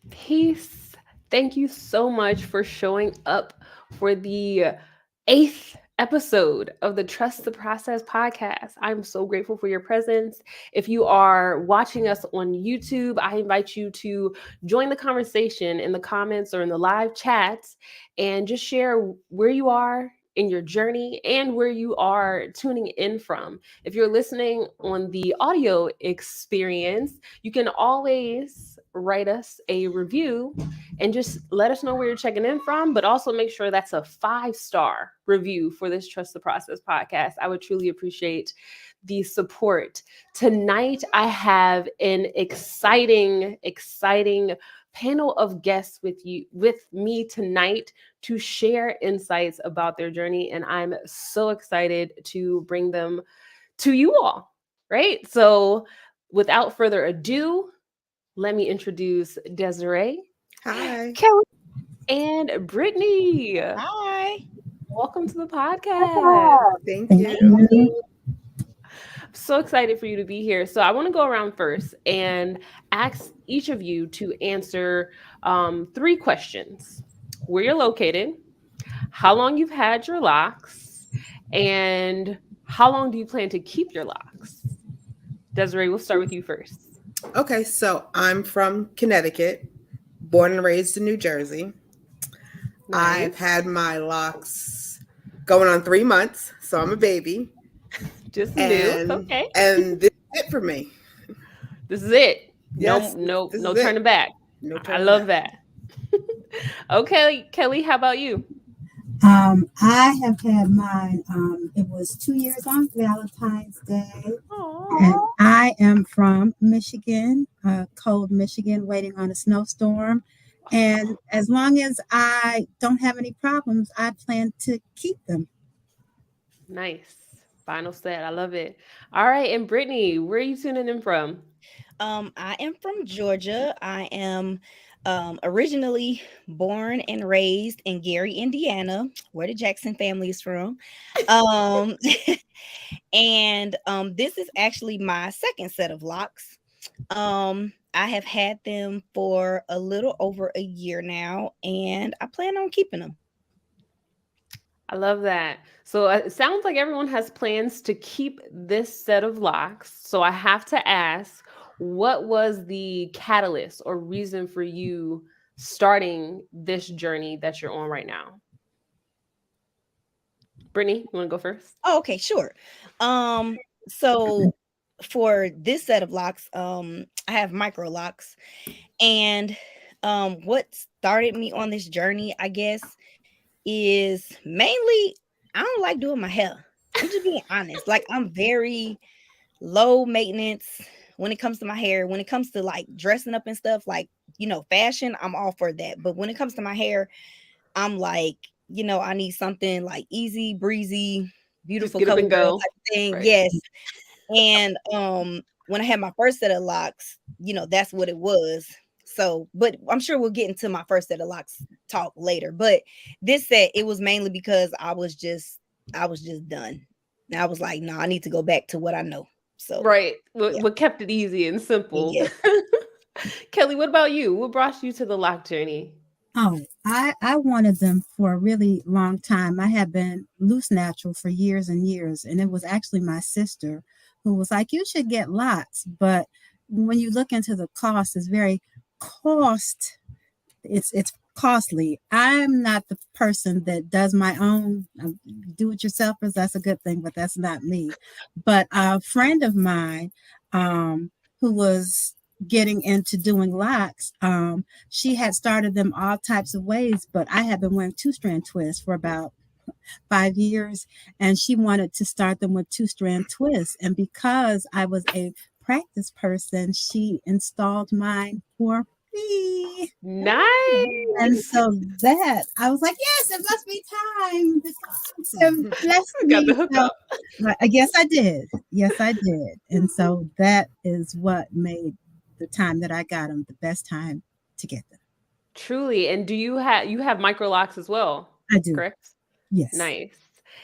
Peace. Thank you so much for showing up for the eighth episode of the Trust the Process podcast. I'm so grateful for your presence. If you are watching us on YouTube, I invite you to join the conversation in the comments or in the live chats and just share where you are in your journey and where you are tuning in from. If you're listening on the audio experience, you can always write us a review and just let us know where you're checking in from, but also make sure that's a 5-star review for this Trust the Process podcast. I would truly appreciate the support. Tonight, I have an exciting panel of guests with me tonight to share insights about their journey, and I'm so excited to bring them to you all. Right? So, without further ado, let me introduce Deseree, Hi. Kelly, and Brittnee. Hi. Welcome to the podcast. Thank Thank you. you. So excited for you to be here. So I want to go around first and ask each of you to answer 3 questions: where you're located, how long you've had your locks, and how long do you plan to keep your locks? Desiree, we'll start with you first. Okay, so I'm from Connecticut, born and raised in New Jersey. I've Nice. had my locks going on 3 months, so I'm a baby. Just new. And Okay. and this is it for me. This is it. No, Yes, no, this no is it. turning back. No I turning love back. that. Okay, Kelly, how about you? I have had mine. It was 2 years on Valentine's Day, and Aww. I am from Michigan, cold Michigan, waiting on a snowstorm. And as long as I don't have any problems, I plan to keep them. Nice. Final set. I love it. All right, and Brittany, where are you tuning in from? I am from Georgia. I am originally born and raised in Gary, Indiana, where the Jackson family is from. Um, and this is actually my second set of locks. I have had them for a little over a year now, and I plan on keeping them. I love that. So it sounds like everyone has plans to keep this set of locks. So I have to ask, what was the catalyst or reason for you starting this journey that you're on right now? Brittany, you want to go first? Oh, okay, sure. So for this set of locks, I have micro locks, and what started me on this journey, I guess, is mainly I don't like doing my hair. I'm just being honest. Like I'm very low maintenance when it comes to my hair. When it comes to like dressing up and stuff, like fashion, I'm all for that. But when it comes to my hair, I'm like, I need something like easy breezy, Just beautiful get up cover and girl go. type of thing. Right. Yes. And when I had my first set of locks, that's what it was. So, but I'm sure we'll get into my first set of locks talk later. But this set, it was mainly because I was just done. And I was like, no, I need to go back to what I know. So Right. yeah, What kept it easy and simple. yeah. Kelly, what about you? What brought you to the lock journey? Oh, I wanted them for a really long time. I had been loose natural for years and years, and it was actually my sister who was like, "You should get lots." But when you look into the cost, it's very cost. It's costly. I'm not the person that does my own do-it-yourselfers. That's a good thing, but that's not me. But a friend of mine, who was getting into doing locks, she had started them all types of ways, but I had been wearing two-strand twists for about 5 years, and she wanted to start them with two-strand twists. And because I was a practice person, she installed mine for free. And Nice. so that I was like, yes, it must be time. The gods have blessed Got the me. So hookup. yes, I did. Yes, I did. And so that is what made the time that I got them the best time to get them. Truly. And do you have micro locks as well? I do. Correct? Yes. Nice.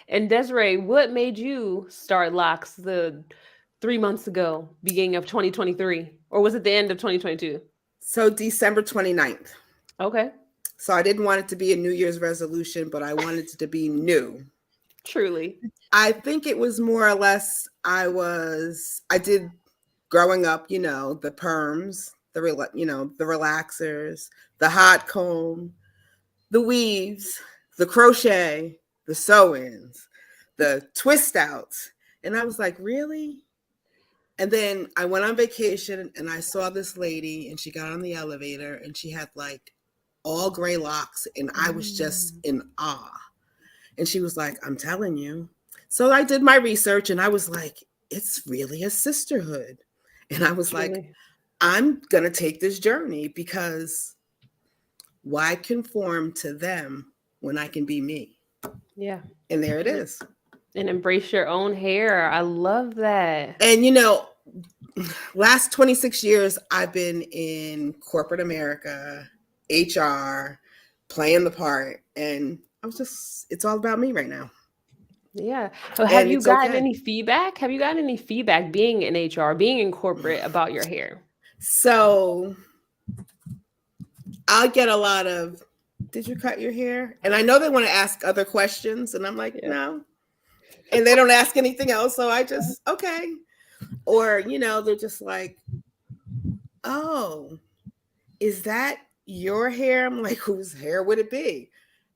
And Desiree, what made you start locks the 3 months ago, beginning of 2023? Or was it the end of 2022? So December 29th. Okay. So I didn't want it to be a New Year's resolution, but I wanted it to be new. Truly. I think it was more or less, I did growing up, the perms, the relaxers, the hot comb, the weaves, the crochet, the sew-ins, the twist outs. And I was like, really? And then I went on vacation and I saw this lady and she got on the elevator and she had like all gray locks and I was just in awe. And she was like, I'm telling you. So I did my research and I was like, it's really a sisterhood. And I was Truly. like, I'm going to take this journey because why conform to them when I can be me? Yeah. And there it is. And embrace your own hair. I love that. And, last 26 years, I've been in corporate America, HR, playing the part. And it's all about me right now. Yeah. So have And you it's gotten okay. any feedback? Have you gotten any feedback being in HR, being in corporate about your hair? So I'll get a lot of, did you cut your hair? And I know they want to ask other questions. And I'm like, no. And they don't ask anything else. So I just, okay. Or, they're just like, oh, is that your hair? I'm like, whose hair would it be?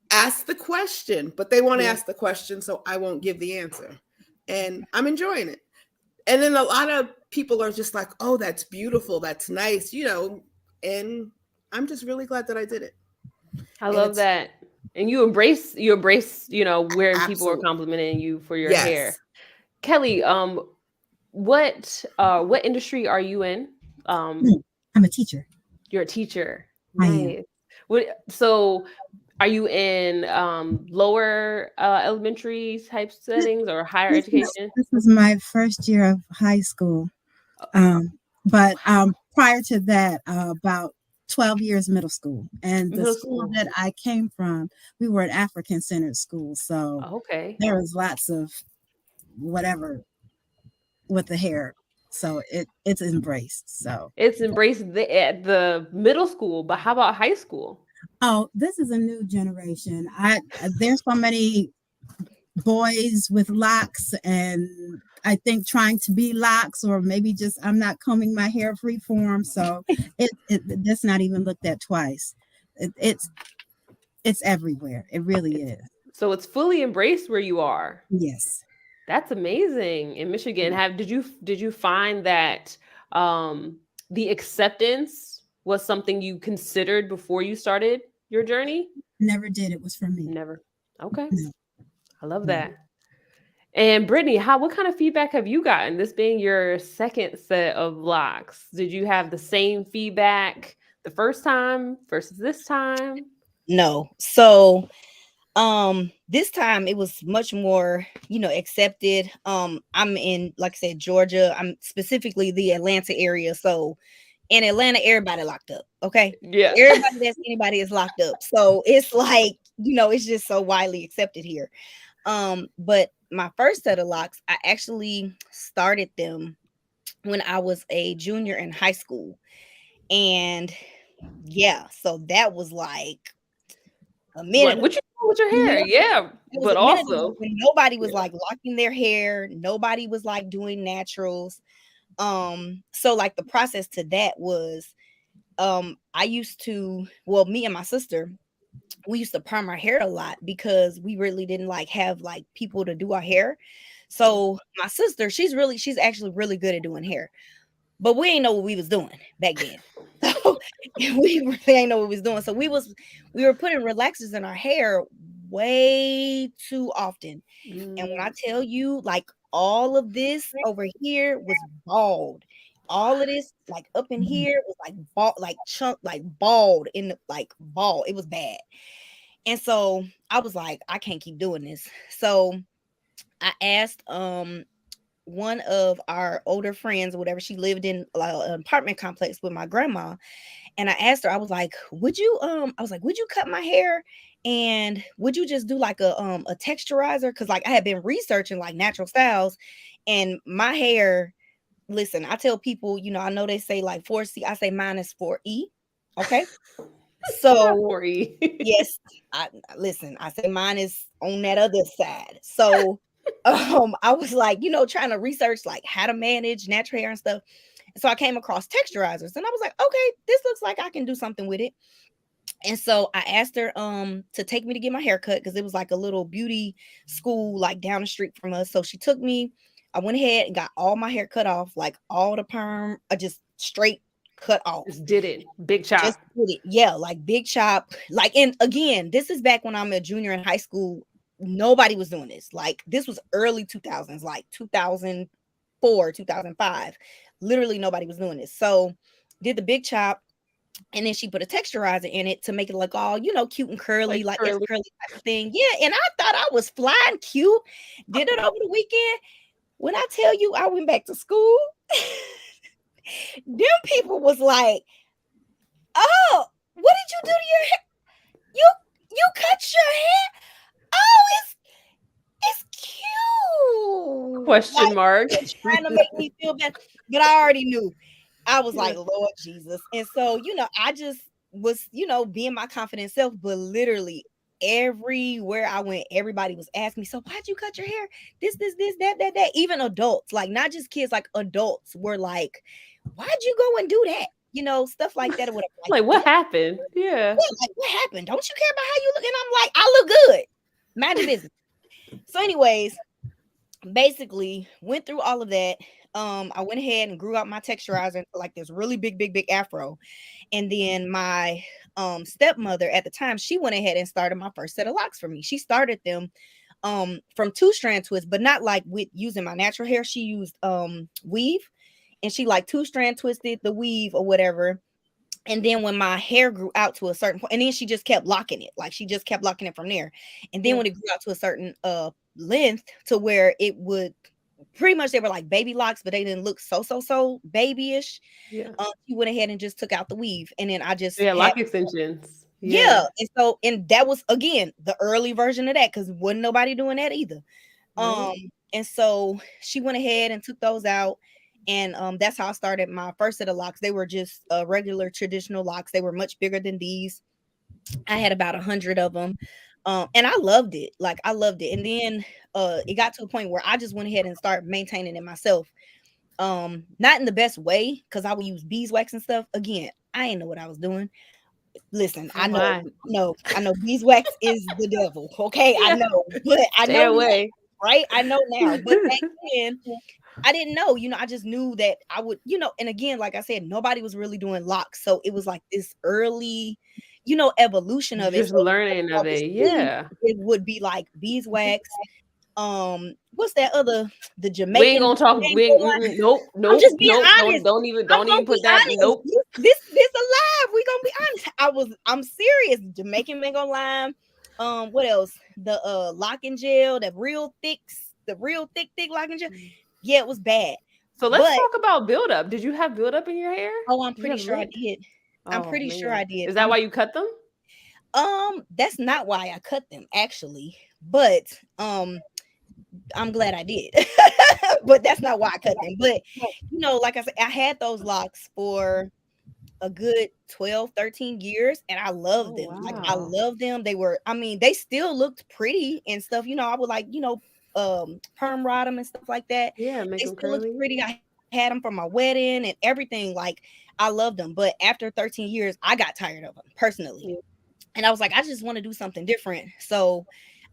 Ask the question, but they won't ask the question, so I won't give the answer. And I'm enjoying it. And then a lot of people are just like, oh, that's beautiful. That's nice, and I'm just really glad that I did it. I love that. And you embrace, where people are complimenting you for your hair. Kelly, what industry are you in? I'm a teacher. You're a teacher. I Nice. So are you in lower elementary type settings or higher education? This is my first year of high school. But prior to that, about 12 years middle school. And the school that I came from, we were an African-centered school. So there was lots of whatever with the hair. So it's embraced. So it's embraced at the middle school, but how about high school? Oh, this is a new generation. There's so many boys with locks, and I think trying to be locks, or maybe just I'm not combing my hair freeform, so that's not even looked at twice. It's everywhere. It really is. So it's fully embraced where you are. Yes, that's amazing. In Michigan, did you find that the acceptance was something you considered before you started your journey? Never did. It was for me. Never. Okay. No. I love that. And Brittnee, what kind of feedback have you gotten? This being your second set of locks, did you have the same feedback the first time versus this time? No. So this time it was much more, accepted. I'm in, like I said, Georgia. I'm specifically the Atlanta area. So in Atlanta, everybody locked up. Okay. Yeah. Everybody that's anybody is locked up. So it's like, it's just so widely accepted here. But my first set of locks, I actually started them when I was a junior in high school. And so that was like a minute. What you do with your hair? Yeah. But also when nobody was like locking their hair, nobody was like doing naturals. So like the process to that was I used to, me and my sister, we used to perm our hair a lot because we really didn't have people to do our hair. So my sister, she's actually really good at doing hair, but we ain't know what we was doing back then. So we really ain't know what we was doing. So we were putting relaxers in our hair way too often. And when I tell you, all of this over here was bald. All of this, up in here, was bald, chunk, bald in the bald. It was bad. And so I was like, I can't keep doing this. So I asked one of our older friends or whatever, she lived in an apartment complex with my grandma. And I asked her, I was like, would you cut my hair? And would you just do a texturizer? Cause I had been researching natural styles, and my hair listen, I tell people, I know they say like 4C, I say mine is 4E. Okay. So Corey. yes, I say mine is on that other side. So I was like, trying to research like how to manage natural hair and stuff. So I came across texturizers and I was like, okay, this looks like I can do something with it. And so I asked her to take me to get my hair cut because it was like a little beauty school like down the street from us. So she took me. I went ahead and got all my hair cut off, like all the perm, just straight cut off. Just did it. Big chop. Just did it. Yeah, like big chop. Like, and again, this is back when I'm a junior in high school. Nobody was doing this. Like, this was early 2000s, like 2004, 2005. Literally nobody was doing this. So did the big chop. And then she put a texturizer in it to make it look all, cute and curly, like curly type of thing. Yeah. And I thought I was flying cute. Did it over the weekend. When I tell you I went back to school, them people was like, oh, what did you do to your hair? You cut your hair? Oh, it's cute. Question mark. Trying to make me feel bad. But I already knew. I was like, Lord Jesus. And so, I just was, being my confident self, but literally everywhere I went, everybody was asking me, so why'd you cut your hair? This, that. Even adults, like not just kids, like adults were like, why'd you go and do that? Stuff like that. Or whatever. Like what happened? Yeah. Like, what happened? Don't you care about how you look? And I'm like, I look good. Mind your business. So anyways, basically went through all of that. I went ahead and grew out my texturizer into like this really big afro. And then my stepmother at the time, she went ahead and started my first set of locks for me. She started them from 2-strand twists, but not like with using my natural hair. She used weave, and she like 2-strand twisted the weave or whatever. And then when my hair grew out to a certain point, and then she just kept locking it. Like she just kept locking it from there. And then when it grew out to a certain length to where it would pretty much, they were like baby locks, but they didn't look so babyish. Yeah. She went ahead and just took out the weave. And then I just lock extensions. Yeah. And that was again the early version of that, because wasn't nobody doing that either. Right. And so she went ahead and took those out. And that's how I started my first set of locks. They were just regular traditional locks. They were much bigger than these. I had about 100 of them. And I loved it. Like I loved it. And then it got to a point where I just went ahead and started maintaining it myself. Not in the best way, because I would use beeswax and stuff. Again, I didn't know what I was doing. Listen, I know beeswax is the devil. Okay, I know, but I know now, right? I know now. But back then, I didn't know. I just knew that I would, and again, like I said, nobody was really doing locks. So it was like this early, evolution of it. Just learning of it. Yeah. It would be like beeswax. What's that other, the Jamaican? We ain't gonna talk. Nope. I'm just being honest. Don't even put that. Honest. Nope. This alive. We gonna be honest. I'm serious. Jamaican mango lime. What else? The locking gel, the real thick locking gel. Yeah, it was bad. So let's talk about buildup. Did you have buildup in your hair? Oh, I'm pretty sure I did. I'm pretty sure I did. Is that why you cut them? That's not why I cut them, actually. But I'm glad I did. But that's not why I cut them. But like I said, I had those locks for a good 12, 13 years, and I loved them. Wow. Like I love them. They were, they still looked pretty and stuff. I would like, perm rod them and stuff like that. Yeah, make they them still curly. Looked pretty. I had them for my wedding and everything. Like I loved them. But after 13 years, I got tired of them personally. Yeah. And I was like, I just want to do something different. So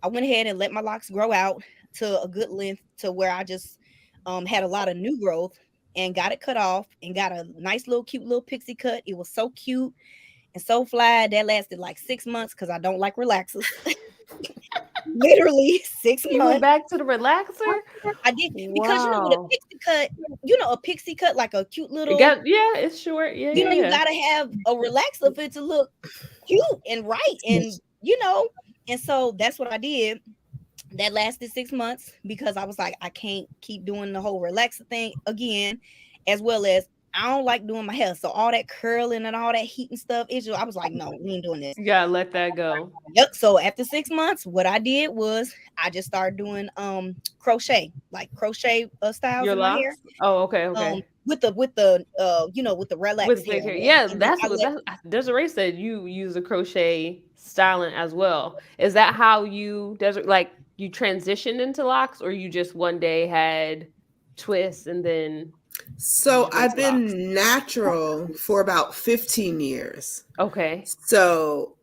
I went ahead and let my locks grow out to a good length to where I just had a lot of new growth and got it cut off and got a nice little cute little pixie cut. It was so cute and so fly. That lasted like 6 months because I don't like relaxers. Literally 6 months. You went back to the relaxer? I did. Because with a pixie cut, a pixie cut, like a cute little. It's short. Yeah. You gotta have a relaxer for it to look cute and right. And and so that's what I did. That lasted 6 months because I was like, I can't keep doing the whole relaxer thing again, as well as I don't like doing my hair. So all that curling and all that heat and stuff, I was like, no, we ain't doing this. You gotta let that go. Yep. So after 6 months, what I did was I just started doing crochet, like crochet styles Your in my hair. locks? Oh, okay, okay. With the with the relaxed With hair. big hair. Yeah, And then that's I what let Desiree said you use a crochet styling as well. Is that how you like you transitioned into locks, or you just one day had twists and then So you went I've to locks? been natural for about 15 years. Okay. So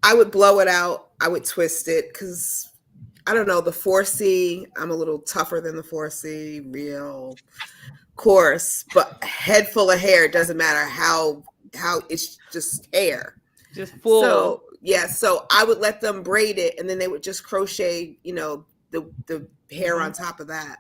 I would blow it out. I would twist it because I don't know, the 4C, I'm a little tougher than the 4C, real coarse, but head full of hair. It doesn't matter how it's just hair. Just full. So yeah, so I would let them braid it, and then they would just crochet, the hair on top of that.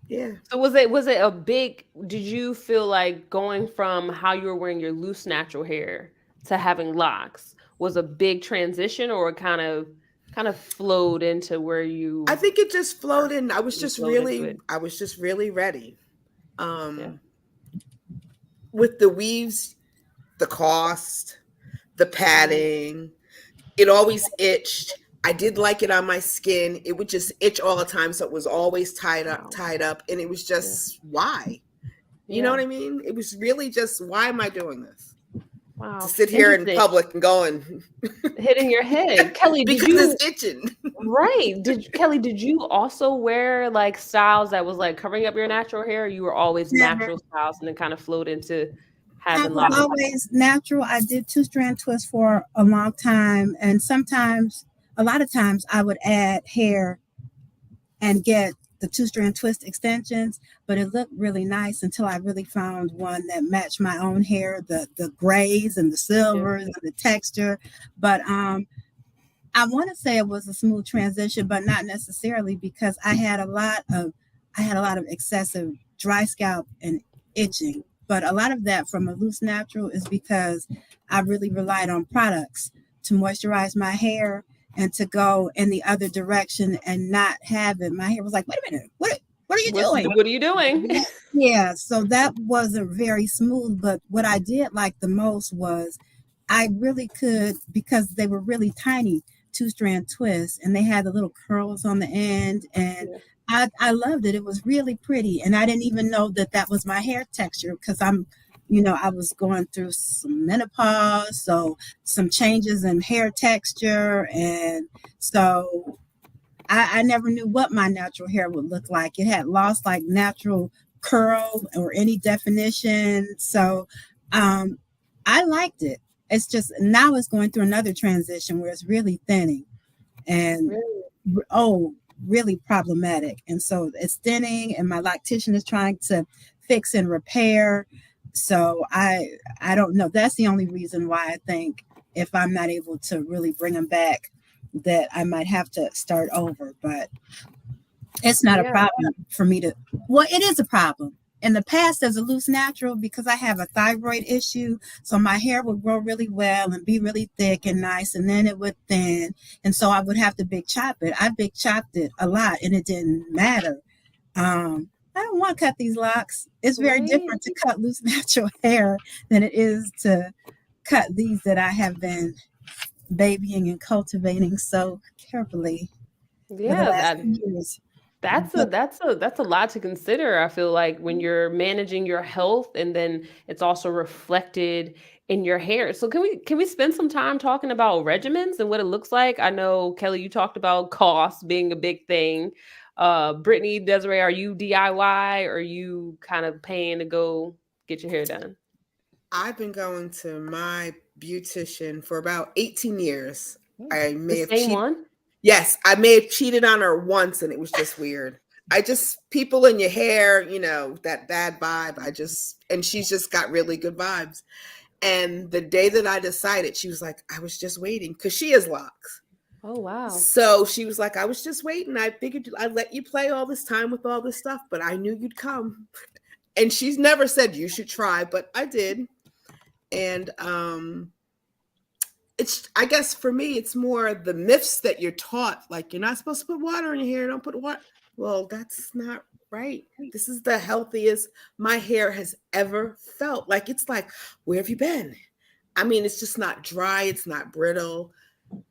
Yeah. So was it a big, did you feel like going from how you were wearing your loose natural hair to having locks was a big transition, or it kind of flowed into where you I think it just flowed in. I was you just flowed into it? really ready. Yeah. With the weaves, the cost, the Mm-hmm. padding, it always itched. I did like it on my skin. It would just itch all the time, so it was always Wow. tied up, and it was Yeah. just why? You know Yeah. what I mean? It was really just, why am I doing this? To Wow. sit here in Interesting. public and going Hitting your head. Kelly, did because you it's itching. right? Did you also wear like styles that was like covering up your natural hair, or you were always Never. natural styles and then kind of flowed into I having was locks? always natural. I did two-strand twists for a long time, and sometimes, a lot of times, I would add hair and get the two-strand twist extensions, but it looked really nice until I really found one that matched my own hair, the grays and the silvers and the texture. But I want to say it was a smooth transition, but not necessarily, because I had a lot of excessive dry scalp and itching. But a lot of that from a loose natural is because I really relied on products to moisturize my hair and to go in the other direction and not have it. My hair was like, wait a minute, what are you doing? What are you doing? Yeah, so that wasn't very smooth. But what I did like the most was I really could, because they were really tiny two-strand twists and they had the little curls on the end. And Yeah. I loved it. It was really pretty. And I didn't even know that that was my hair texture, because I was going through some menopause, so some changes in hair texture. And so I never knew what my natural hair would look like. It had lost like natural curl or any definition. So I liked it. It's just now it's going through another transition where it's really thinning and Really? oh, really problematic. And so it's thinning, and my loctician is trying to fix and repair. So I don't know. That's the only reason why I think if I'm not able to really bring them back, that I might have to start over. But it's not a Yeah. problem for me to. Well, it is a problem. In the past, as a loose natural, because I have a thyroid issue, so my hair would grow really well and be really thick and nice, and then it would thin, and so I would have to big chop it. I big chopped it a lot, and it didn't matter. I don't want to cut these locks. It's very Right? different to cut loose natural hair than it is to cut these that I have been babying and cultivating so carefully for the Yeah, last years. that's But a lot to consider. I feel like when you're managing your health, and then it's also reflected in your hair. So can we spend some time talking about regimens and what it looks like? I know, Kelly, you talked about cost being a big thing. Brittnee, Desiree, are you DIY, or are you kind of paying to go get your hair done? I've been going to my beautician for about 18 years. I The may have same cheated. one? Yes, I may have cheated on her once, and it was just weird. People in your hair, that bad vibe. And she's just got really good vibes. And the day that I decided, she was like, I was just waiting, because she has locks. Oh, wow. So she was like, I was just waiting. I figured I'd let you play all this time with all this stuff, but I knew you'd come. And she's never said you should try, but I did. And I guess for me, it's more the myths that you're taught. Like, you're not supposed to put water in your hair. Don't put water. Well, that's not right? This is the healthiest my hair has ever felt. Like, it's like, where have you been? I mean, it's just not dry. It's not brittle.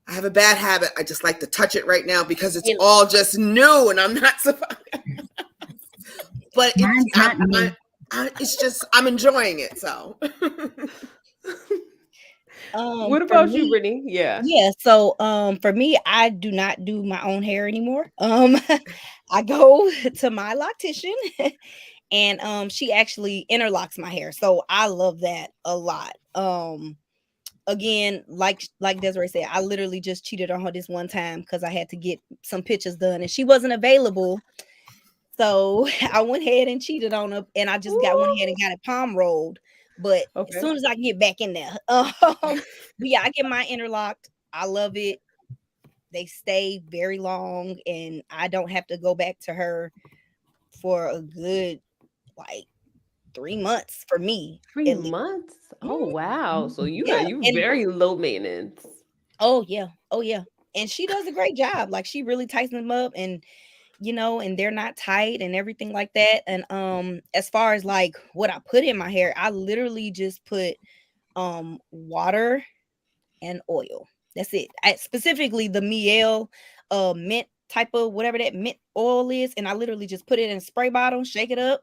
I have a bad habit. I just like to touch it right now because it's all just new and I'm not surprised. But it's just, I'm enjoying it. So. What For about you, me, Brittnee? Yeah. yeah. So for me, I do not do my own hair anymore. I go to my loctician and she actually interlocks my hair. So I love that a lot. Again, like Deseree said, I literally just cheated on her this one time because I had to get some pictures done and she wasn't available. So I went ahead and cheated on her, and I just got went ahead and got it palm rolled. But as Okay. soon as I get back in there, but yeah, I get my interlocked. I love it. They stay very long, and I don't have to go back to her for a good like 3 months for me Three at least. months? Oh wow. So Yeah, you and very low maintenance. oh yeah, and she does a great job. Like she really tightens them up, and and they're not tight and everything like that. And as far as like what I put in my hair, I literally just put water and oil. That's it. Specifically the miel mint type of whatever that mint oil is, and I literally just put it in a spray bottle, shake it up,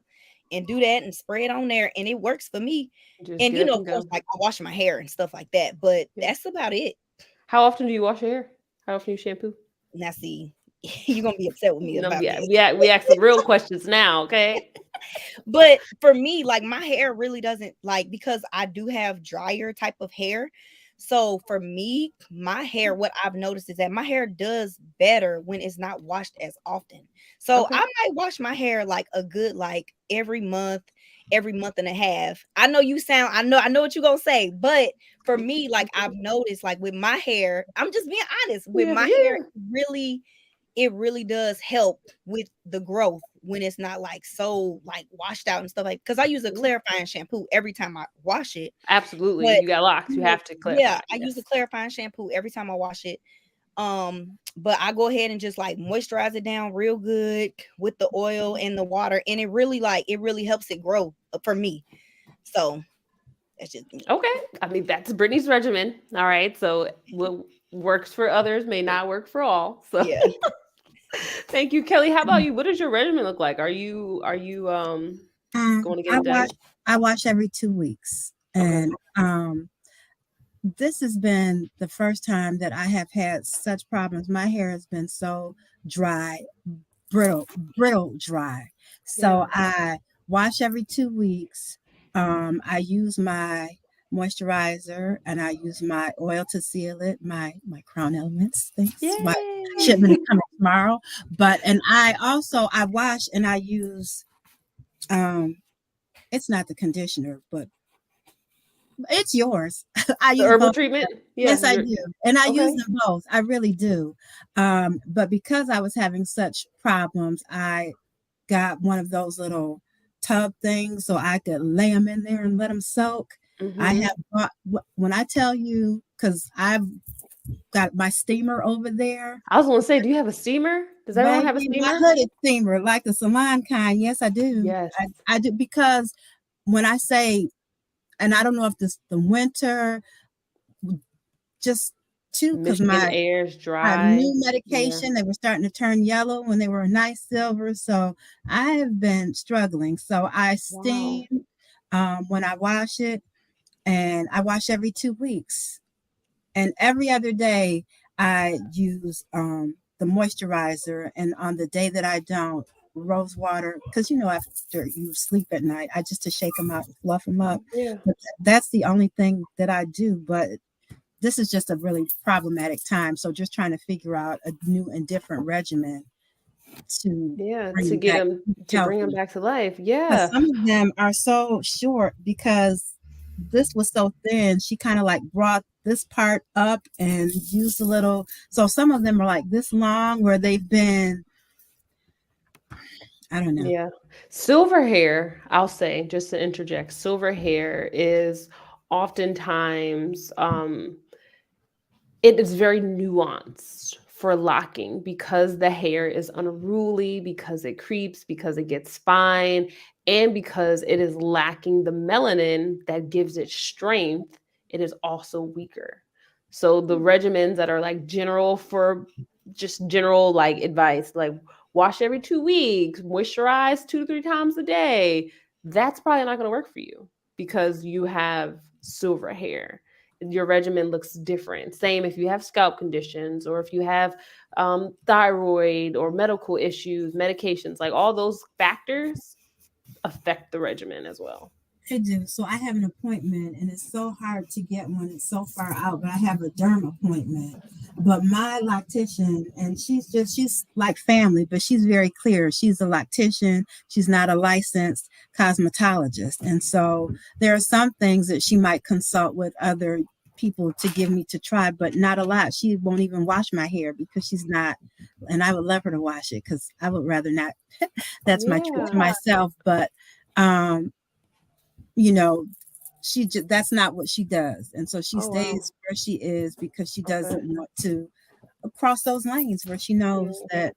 and do that and spray it on there, and it works for me. Just And get up of and course, go. like I wash my hair and stuff like that, but Yeah. that's about it. How often do you wash your hair? How often do you shampoo? Now see, you're gonna be upset with me No, about yeah, this. we ask the real questions now, okay? But for me, like my hair really doesn't like because I do have drier type of hair. So for me, my hair, what I've noticed is that my hair does better when it's not washed as often. So Okay. I might wash my hair like a good like every month and a half. I know you sound, I know what you're gonna say, but for me, like I've noticed, like with my hair, I'm just being honest, with Yeah, my hair, yeah. it really does help with the growth when it's not like so like washed out and stuff like because I use a clarifying shampoo every time I wash it. Absolutely. But You got locks. You have to yeah, clarify. I use a Yes. clarifying shampoo every time I wash it. But I go ahead and just like moisturize it down real good with the oil and the water, and it really helps it grow for me. So that's just me. Okay. I mean, that's Brittany's regimen. All right. So what works for others may not work for all. So Yeah. thank you, Kelly. How about you? What does your regimen look like? Are you going to get I it done? wash every 2 weeks, Okay. and this has been the first time that I have had such problems. My hair has been so dry, brittle dry. Yeah. So I wash every 2 weeks. I use my moisturizer and I use my oil to seal it, my Crown Elements. Thanks. My Yay. shipment is coming tomorrow. But and I wash and I use it's not the conditioner, but it's yours. I The use herbal both. treatment? Yeah. Yes, I do. And I use Okay. them both. I really do. But because I was having such problems, I got one of those little tub things so I could lay them in there and let them soak. I Mm-hmm. have bought, when I tell you, because I've got my steamer over there, I was gonna say, do you have a steamer? Does everyone have a baby, my steamer? hooded steamer, like the salon kind. Yes, I do. Yes. I do because when I say, and I don't know if this the winter, just too, because Michigan air is my dry. new Yeah. medication, they were starting to turn yellow when they were a nice silver. So I have been struggling. So I Wow. steam when I wash it, and I wash every 2 weeks. And every other day, I use the moisturizer. And on the day that I don't, rose water, because after you sleep at night, I just to shake them out and fluff them up. Yeah. But that's the only thing that I do. But this is just a really problematic time. So just trying to figure out a new and different regimen to Yeah. bring To them get back them to bring them healthy. back to life. Because Yeah. some of them are so short because this was so thin. She kind of like brought this part up and used a little. So some of them are like this long where they've been, I don't know. Yeah. Silver hair, I'll say, just to interject, silver hair is oftentimes it is very nuanced for locking because the hair is unruly, because it creeps, because it gets fine, and because it is lacking the melanin that gives it strength. It is also weaker. So the regimens that are like general for just general like advice, like wash every 2 weeks, moisturize 2 to 3 times a day, that's probably not going to work for you because you have silver hair. Your regimen looks different. Same if you have scalp conditions or if you have thyroid or medical issues, medications, like all those factors affect the regimen as well. I do. So I have an appointment, and it's so hard to get one. It's so far out, but I have a derm appointment. But my loctician, and she's like family, but she's very clear. She's a loctician. She's not a licensed cosmetologist. And so there are some things that she might consult with other people to give me to try, but not a lot. She won't even wash my hair because she's not, and I would love her to wash it because I would rather not. That's my treat to myself. But you know, that's not what she does, and so she stays where she is because she doesn't want to cross those lanes where she knows that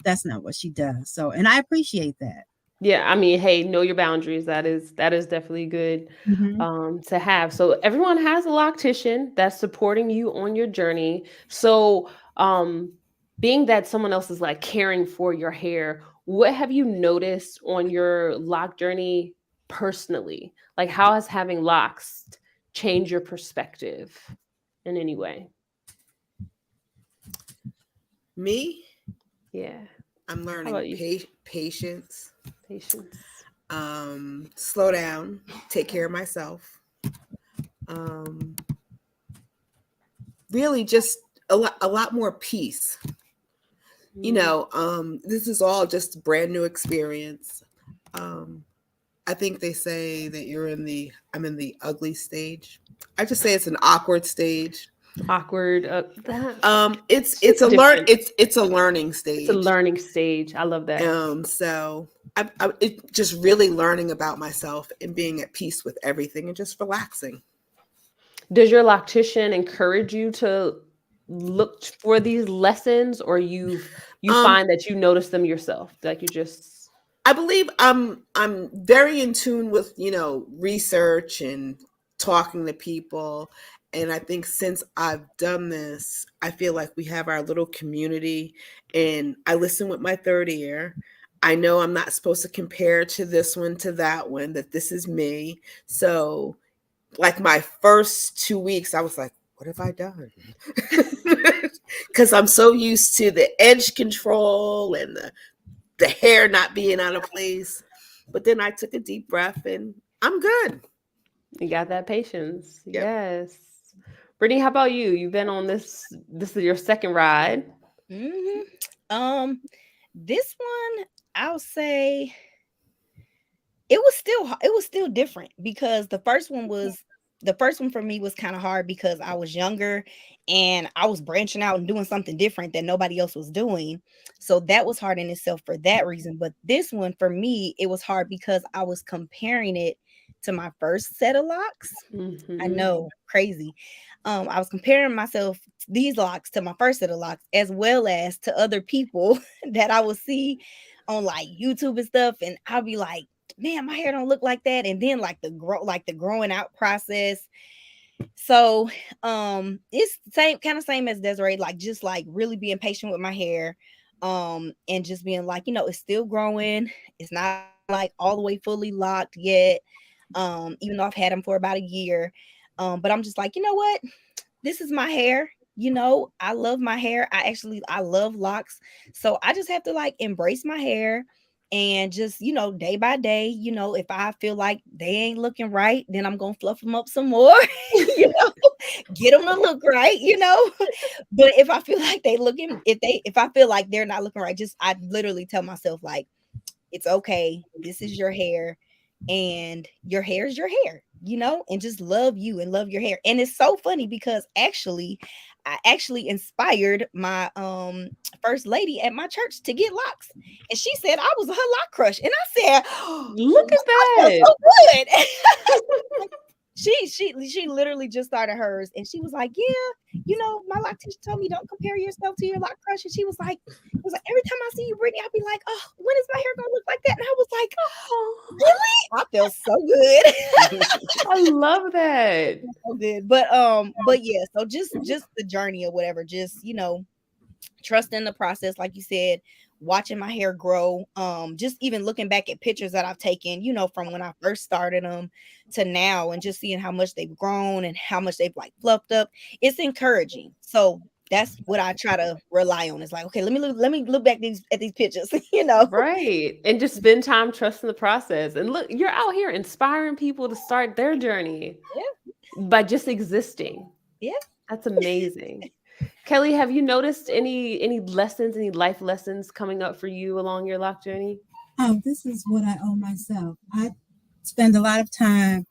that's not what she does. So, and I appreciate that. Yeah, I mean, hey, know your boundaries. That is definitely good to have. So everyone has a loctician that's supporting you on your journey. So being that someone else is like caring for your hair, what have you noticed on your lock journey personally? Like, how has having locks changed your perspective in any way? Me? Yeah. I'm learning patience. Patience. Slow down, take care of myself. Really just a lot more peace. You know, this is all just a brand new experience. I think they say that I'm in the ugly stage. I just say it's an awkward stage. Awkward. It's a learning stage. It's a learning stage. I love that. So it's just really learning about myself and being at peace with everything and just relaxing. Does your loctician encourage you to look for these lessons, or you find that you notice them yourself? Like you just. I believe I'm very in tune with, research and talking to people. And I think since I've done this, I feel like we have our little community and I listen with my third ear. I know I'm not supposed to compare to this one, to that one, that this is me. So like my first 2 weeks, I was like, what have I done? Because I'm so used to the edge control and the hair not being out of place. But then I took a deep breath and I'm good. You got that patience. Yep. Yes. Brittnee, how about you? You've been on this is your second ride. Mm-hmm. This one, I'll say it was still different because the first one for me was kind of hard because I was younger and I was branching out and doing something different that nobody else was doing. So that was hard in itself for that reason. But this one for me, it was hard because I was comparing it to my first set of locks. Mm-hmm. I know, crazy. I was comparing these locks to my first set of locks, as well as to other people that I would see on like YouTube and stuff. And I'll be like, man, my hair don't look like that. And then like the growing out process. So it's same as Deseree, like just like really being patient with my hair. And just being like, it's still growing. It's not like all the way fully locked yet. Even though I've had them for about a year. But I'm just like, you know what? This is my hair. I love my hair. I love locks. So I just have to like embrace my hair and just, day by day, if I feel like they ain't looking right, then I'm going to fluff them up some more, get them to look right, But if I feel like if I feel like they're not looking right, I literally tell myself like, it's okay. This is your hair and your hair is your hair, and just love you and love your hair. And it's so funny because I actually inspired my first lady at my church to get locks. And she said I was her lock crush. And I said, look at that. So good. She literally just started hers, and she was like, "Yeah, my loctician told me don't compare yourself to your lock crush." And she was like, "It was like every time I see you, Brittnee, I'll be like, oh, when is my hair gonna look like that?" And I was like, Oh, "Really?" I feel so good. I love that. So good. But yeah, so just the journey or whatever, just trusting the process, like you said, watching my hair grow, just even looking back at pictures that I've taken, from when I first started them to now, and just seeing how much they've grown and how much they've like fluffed up. It's encouraging. So that's what I try to rely on. It's like, okay, let me look back at these pictures. Right. And just spend time trusting the process. And look, you're out here inspiring people to start their journey by just existing. Yeah. That's amazing. Kelly, have you noticed any lessons, any life lessons coming up for you along your lock journey? Oh, this is what I owe myself. I spend a lot of time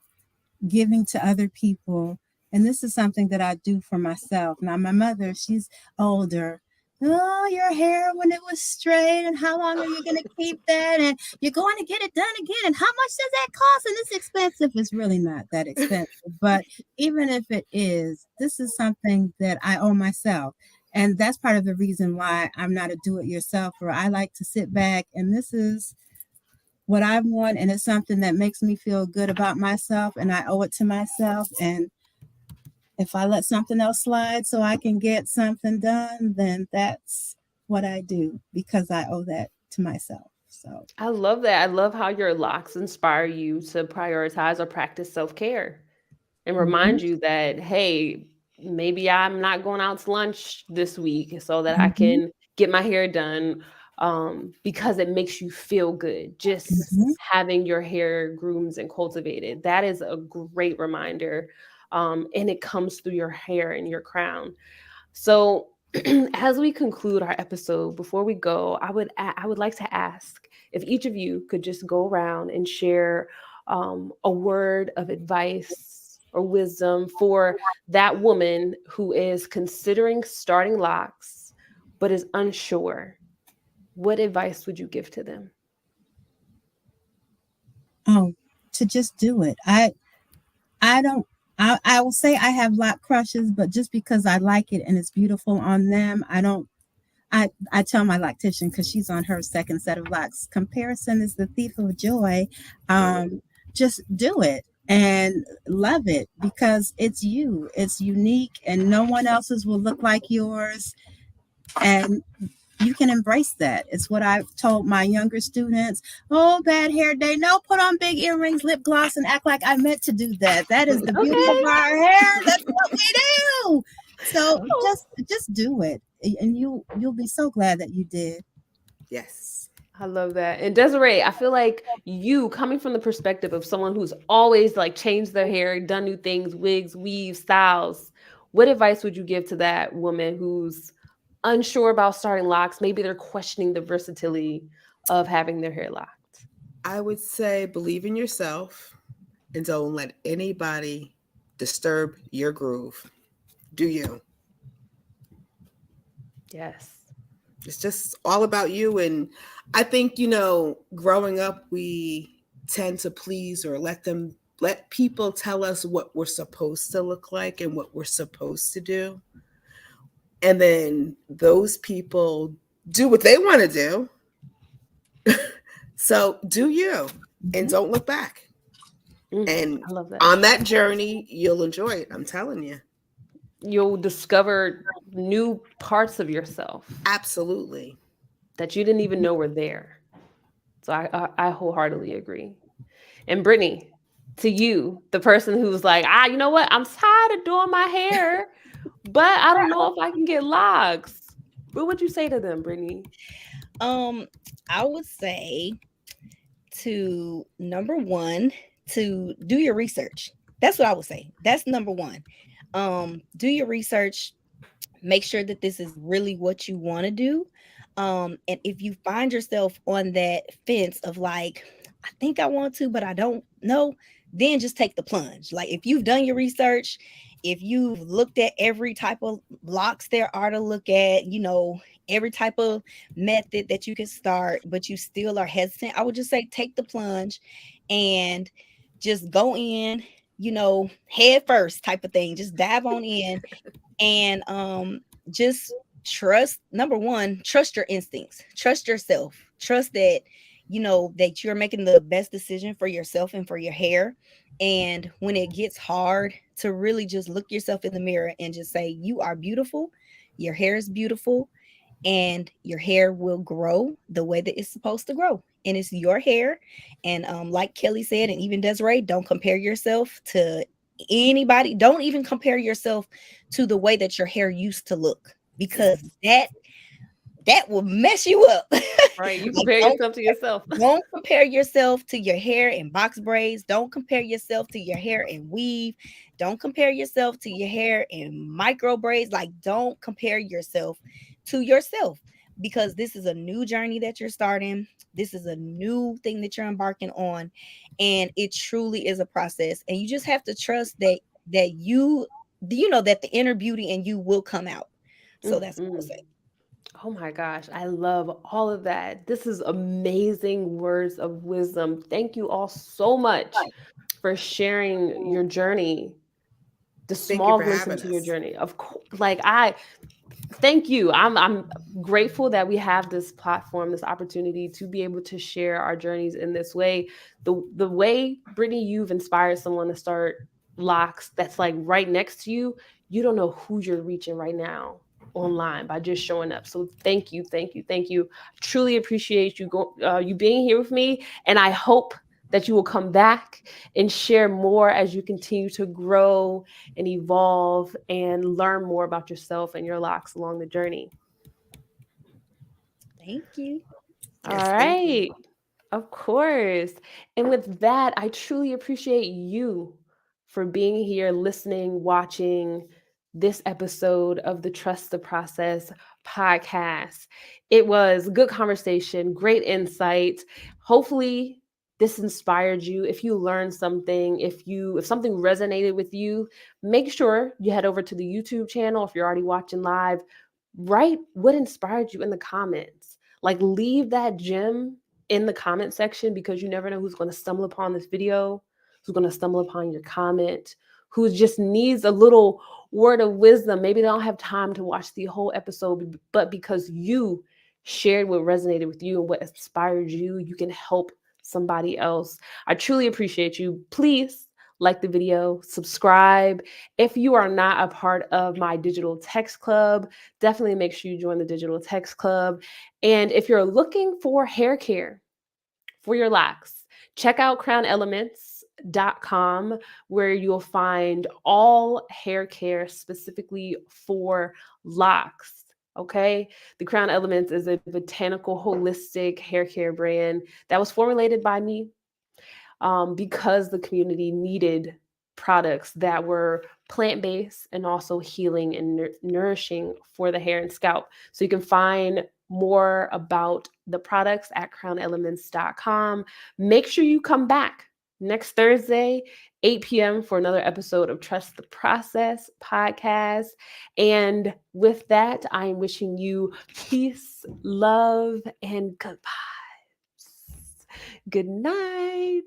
giving to other people. And this is something that I do for myself. Now, my mother, she's older. Oh, your hair when it was straight, and how long are you going to keep that? And you're going to get it done again. And how much does that cost? And it's expensive. It's really not that expensive. But even if it is, this is something that I owe myself. And that's part of the reason why I'm not a do-it-yourselfer. I like to sit back, and this is what I want, and it's something that makes me feel good about myself, and I owe it to myself. And if I let something else slide so I can get something done, then that's what I do, because I owe that to myself. So I love that. I love how your locks inspire you to prioritize or practice self-care and remind you that, hey, maybe I'm not going out to lunch this week so that I can get my hair done, because it makes you feel good. Just having your hair groomed and cultivated. That is a great reminder. And it comes through your hair and your crown. So as we conclude our episode, before we go, I would like to ask if each of you could just go around and share a word of advice or wisdom for that woman who is considering starting locks but is unsure. What advice would you give to them? Oh, to just do it. I don't I will say I have lock crushes, but just because I like it and it's beautiful on them, I tell my loctician, because she's on her second set of locks, comparison is the thief of joy. Just do it and love it, because it's you. It's unique, and no one else's will look like yours. And you can embrace that. It's what I've told my younger students. Oh, bad hair day. No, put on big earrings, lip gloss, and act like I meant to do that. That is the beauty of our hair. That's what we do. So just do it, and you'll be so glad that you did. Yes. I love that. And Deseree, I feel like you, coming from the perspective of someone who's always like changed their hair, done new things, wigs, weaves, styles, what advice would you give to that woman who's unsure about starting locks? Maybe they're questioning the versatility of having their hair locked. I would say believe in yourself and don't let anybody disturb your groove. Do you? Yes. It's just all about you. And I think, growing up, we tend to please or let people tell us what we're supposed to look like and what we're supposed to do. And then those people do what they want to do. So do you, and don't look back. And I love that. on that journey, you'll enjoy it. I'm telling you. You'll discover new parts of yourself. Absolutely. That you didn't even know were there. So I wholeheartedly agree. And Brittnee, to you, the person who's like, you know what? I'm tired of doing my hair, but I don't know if I can get locks. What would you say to them, Brittnee? I would say to number one, to do your research. That's what I would say. That's number one. Do your research. Make sure that this is really what you want to do. And if you find yourself on that fence of like, I think I want to, but I don't know, then just take the plunge. Like if you've done your research, if you've looked at every type of locks there are to look at, every type of method that you can start, but you still are hesitant, I would just say take the plunge and just go in, head first type of thing. Just dive on in and just trust. Number one, trust your instincts, trust yourself, trust that that you're making the best decision for yourself and for your hair. And when it gets hard, to really just look yourself in the mirror and just say, you are beautiful, your hair is beautiful, and your hair will grow the way that it's supposed to grow. And it's your hair. And like Kelly said, and even Desiree, don't compare yourself to anybody. Don't even compare yourself to the way that your hair used to look, because that will mess you up. Right. You Like, compare yourself to yourself. don't compare yourself to your hair in box braids. Don't compare yourself to your hair in weave. Don't compare yourself to your hair in micro braids. Like, don't compare yourself to yourself, because this is a new journey that you're starting. This is a new thing that you're embarking on, and it truly is a process. And you just have to trust that that the inner beauty in you will come out. So that's what I'll Mhm. say. Oh my gosh, I love all of that. This is amazing words of wisdom. Thank you all so much for sharing your journey, the Thank you small for glimpse having into your us. journey. Of course, like I thank you. I'm grateful that we have this platform, this opportunity to be able to share our journeys in this way. The way, Brittnee, you've inspired someone to start Locs that's like right next to you. You don't know who you're reaching right now online by just showing up. So thank you, thank you, thank you. Truly appreciate you being here with me, and I hope that you will come back and share more as you continue to grow and evolve and learn more about yourself and your Locs along the journey. Thank you. All Yes, thank you. right. Of course. And with that, I truly appreciate you for being here, listening, watching this episode of the Trust the Process podcast. It was good conversation, great insight. Hopefully, this inspired you. If you learned something, if something resonated with you, make sure you head over to the YouTube channel. If you're already watching live, write what inspired you in the comments. Like, leave that gem in the comment section, because you never know who's going to stumble upon this video, who's going to stumble upon your comment, who just needs a little word of wisdom. Maybe they don't have time to watch the whole episode, but because you shared what resonated with you and what inspired you, you can help somebody else. I truly appreciate you. Please like the video, subscribe. If you are not a part of my digital text club, definitely make sure you join the digital text club. And if you're looking for hair care for your Locs, check out crownelements.com, where you'll find all hair care specifically for Locs. Okay. The Crown Elements is a botanical, holistic hair care brand that was formulated by me, because the community needed products that were plant-based and also healing and nourishing for the hair and scalp. So you can find more about the products at crownelements.com. Make sure you come back next Thursday, 8 p.m. for another episode of Trust the Process podcast. And with that, I am wishing you peace, love, and goodbye. Good night.